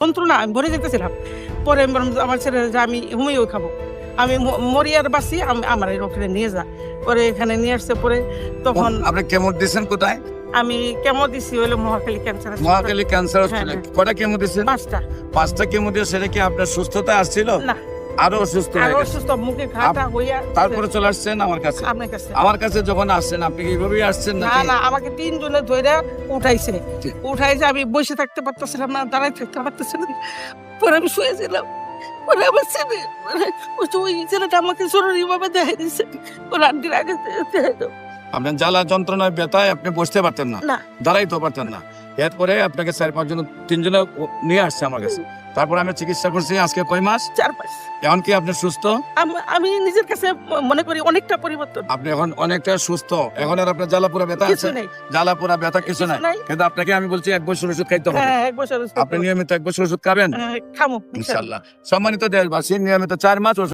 যন্ত্রণা আমি মরে যেতেছিলাম। পরে আমি বললাম যে আমার ছেলে যে আমি হোমিও খাবো, আমি মরি আর বাঁচি, আমার এই ওখানে নিয়ে যা। পরে এখানে নিয়ে আসছে, পরে তখন আপনি কেমো দিয়েছেন কোথায়? আমি কেমো দিছি হলো মহাখালী ক্যান্সার মহাখালী ক্যান্সার হসপিটালে। হ্যাঁ। কটা কেমো দিয়েছেন? 5টা। 5টা কেমো দিয়ে সেটা কি আপনার সুস্থতা আসছিল? না, আরো অসুস্থ হয়ে আরো গেছে। অসুস্থ, মুখে ঘাটা হইয়া তারপরে চলে আসছেন আমার কাছে। আপনার কাছে। আমার কাছে যখন আসছেন আপনি কি এইভাবেই আসছেন না নাকি? না, আমাকে 3 জনে ধইরা উঠাইছে। ঠিক। উঠাইছে, আমি বসে থাকতে পারতেছিলাম না, দাঁড়ায় থাকতে পারতেছিলাম না। পরে আমি শুয়েছিলাম। পরে আমার ছেলে ওই ছেলেটা আমাকে জরুরি ভাবে দেখাই দিচ্ছে। ওর আন্টির আগে দেখাই দাও। আপনার জ্বালা যন্ত্রণায় ব্যথায় আপনি বসতে পারতেন না, না। দাঁড়াইতে পারতেন না। এরপরে আপনাকে 4-5 জন 3 জনে নিয়ে আসছে আমার কাছে। তারপর আমি চিকিৎসা করছি আজকে কয় মাস? 4-5। এখন কি আপনি সুস্থ? আমি নিজের কাছে মনে করি অনেকটা পরিবর্তন। আপনি এখন অনেকটা সুস্থ। এখন আর আপনার জ্বালাপোড়া ব্যথা কিছু আছে? নেই। জ্বালাপোড়া ব্যথা কিছু কিছু নাই। নাই। কিন্তু আপনাকে আমি বলছি 1 বছর ওষুধ খাইতে হবে। হ্যাঁ, 1 বছর আপনি নিয়মিত 1 বছর ওষুধ খাবেন খামো ইনশাআল্লাহ। সম্মানিত দেশবাসী, নিয়মিত 4 মাস ওষুধ